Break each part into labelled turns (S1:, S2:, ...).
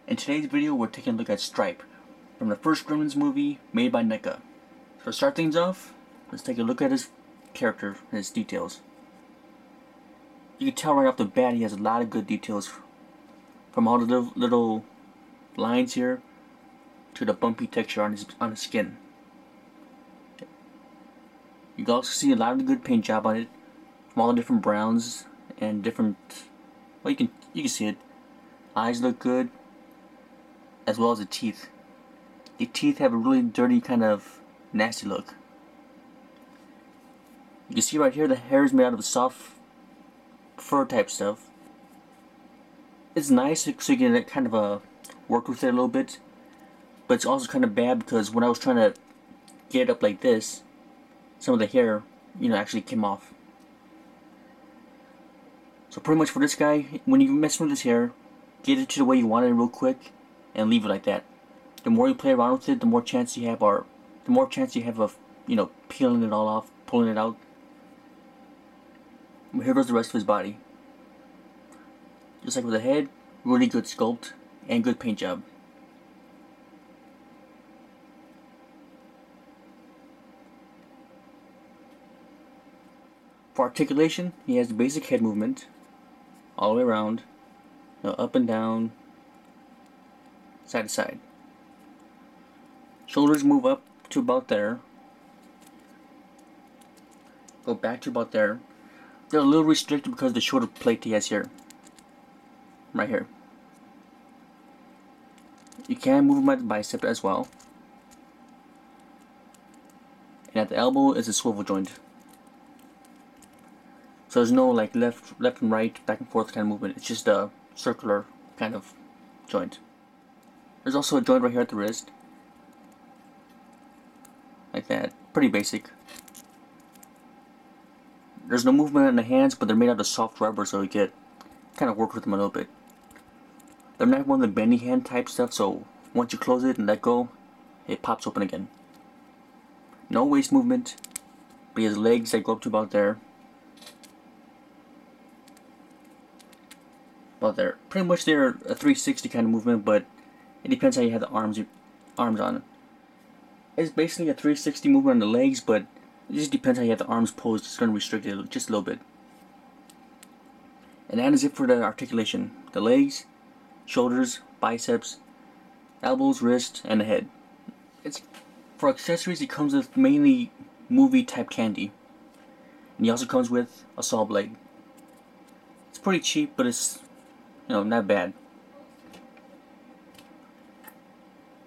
S1: In today's video, we're taking a look at Stripe from the first Gremlins movie made by Neca. So to start things off, let's take a look at his character and his details. You can tell right off the bat he has a lot of good details, from all the little lines here to the bumpy texture on his skin. You can also see a lot of the good paint job on it, from all the different browns and different. Well, you can see it. Eyes look good, as well as the teeth. The teeth have a really dirty, kind of nasty look. You can see right here the hair is made out of soft fur type stuff. It's nice so you can kind of work with it a little bit, but it's also kind of bad because when I was trying to get it up like this, some of the hair, actually came off. So pretty much for this guy, when you mess with his hair, get it to the way you want it real quick and leave it like that. The more you play around with it, the more chance you have of, peeling it all off, pulling it out. Here goes the rest of his body. Just like with the head, really good sculpt and good paint job. For articulation, he has the basic head movement, all the way around, up and down, side to side. Shoulders move up to about there, go back to about there. They're a little restricted because of the shoulder plate he has here, right here. You can move them at the bicep as well, and at the elbow is a swivel joint. So there's no like left and right, back and forth kind of movement. It's just a circular kind of joint. There's also a joint right here at the wrist, like that. Pretty basic. There's no movement in the hands, but they're made out of soft rubber, so you can kind of work with them a little bit. They're not one of the bendy hand type stuff, so once you close it and let go, it pops open again. No waist movement, but he has legs that go up to about there. About there. Pretty much they're a 360 kind of movement, but it depends how you have the arms on. It's basically a 360 movement on the legs, but it just depends how you have the arms posed. It's going to restrict it just a little bit. And that is it for the articulation. The legs, shoulders, biceps, elbows, wrists, and the head. For accessories, it comes with mainly movie type candy. And he also comes with a saw blade. It's pretty cheap, but it's not bad.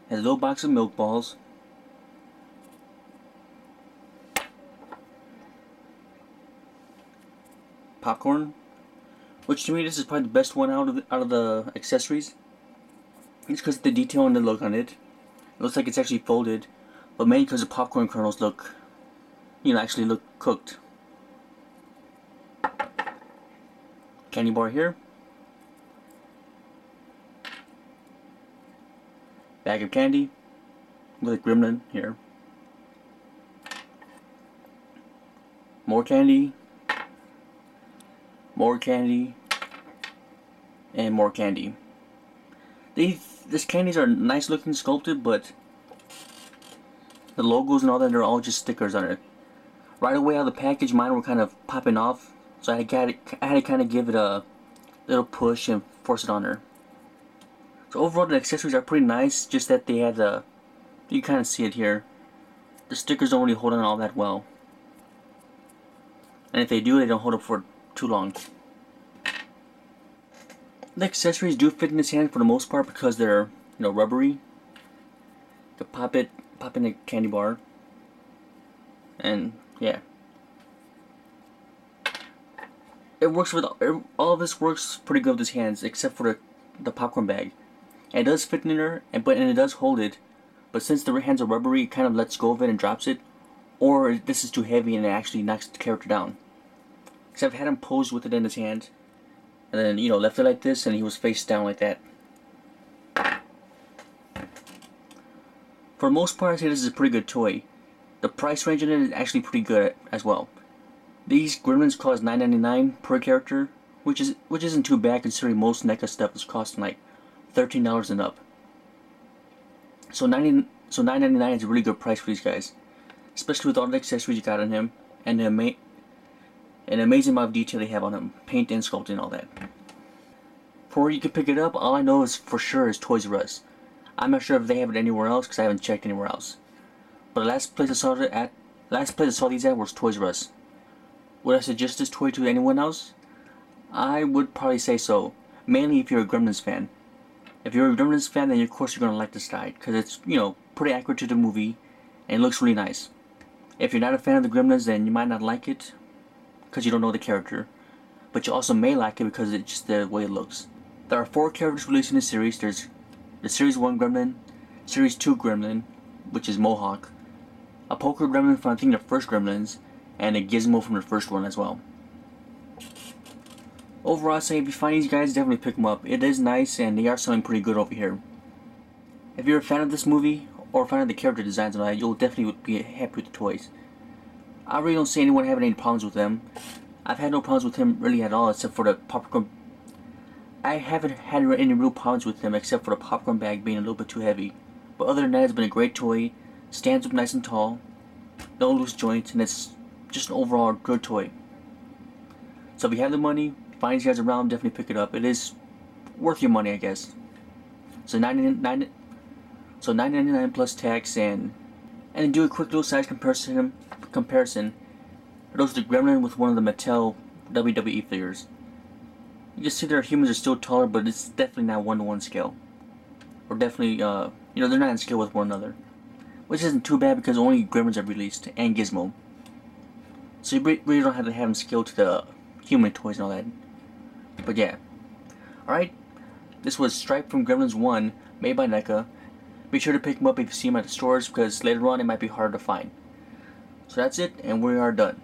S1: Has a little box of milk balls. Popcorn, which to me this is probably the best one out of the accessories. It's because of the detail and the look on it. It looks like it's actually folded, but mainly because the popcorn kernels actually look cooked. Candy bar here. Bag of candy with a gremlin here. More candy. More candy. And more candy. These candies are nice looking sculpted, but the logos and all that, they're all just stickers on it. Right away out of the package, mine were kind of popping off, so I had to kind of give it a little push and force it on her. So overall, the accessories are pretty nice, just that they had you kind of see it here. The stickers don't really hold on all that well. And if they do, they don't hold up for too long. The accessories do fit in his hand for the most part because they're, rubbery. To pop in a candy bar. And, yeah. It works with, all of this works pretty good with his hands, except for the popcorn bag. And it does fit in there, and it does hold it, but since the hands are rubbery, it kind of lets go of it and drops it, or this is too heavy and it actually knocks the character down. Because I've had him pose with it in his hand, and then, left it like this, and he was face down like that. For the most part, I'd say this is a pretty good toy. The price range in it is actually pretty good as well. These Gremlins cost $9.99 per character, which isn't too bad considering most Neca stuff is costing like $13 and up. So $9.99 is a really good price for these guys, especially with all the accessories you got on him and an amazing amount of detail they have on him, paint and sculpting and all that. For where you can pick it up, all I know is for sure is Toys R Us. I'm not sure if they have it anywhere else because I haven't checked anywhere else. But the last place I saw these at was Toys R Us. Would I suggest this toy to anyone else? I would probably say so, mainly if you're a Gremlins fan. If you're a Gremlins fan, then of course you're gonna like this guy because it's, you know, pretty accurate to the movie and it looks really nice. If you're not a fan of the Gremlins, then you might not like it because you don't know the character, but you also may like it because it's just the way it looks. There are 4 characters released in the series. There's the Series 1 Gremlin, Series 2 Gremlin, which is Mohawk, a poker Gremlin from I think the first Gremlins, and a Gizmo from the first one as well. Overall, I'd say if you find these guys, definitely pick them up. It is nice and they are selling pretty good over here. If you're a fan of this movie, or a fan of the character designs and all that, you'll definitely be happy with the toys. I really don't see anyone having any problems with them. I've had no problems with him really at all, except for the popcorn. I haven't had any real problems with him except for the popcorn bag being a little bit too heavy. But other than that, it's been a great toy. Stands up nice and tall, no loose joints, and it's just an overall good toy. So if you have the money, find these guys around, definitely pick it up. It is worth your money, I guess. So $9.99 plus tax, and do a quick little size comparison. Those are the Gremlin with one of the Mattel WWE figures. You can see their humans are still taller, but it's definitely not 1-to-1 scale. Or definitely, they're not in scale with one another. Which isn't too bad because only Gremlins are released, and Gizmo. So you really don't have to have them scaled to the human toys and all that. But yeah. Alright, this was Stripe from Gremlins 1, made by Neca. Be sure to pick them up if you see them at the stores because later on it might be hard to find. So that's it, and we are done.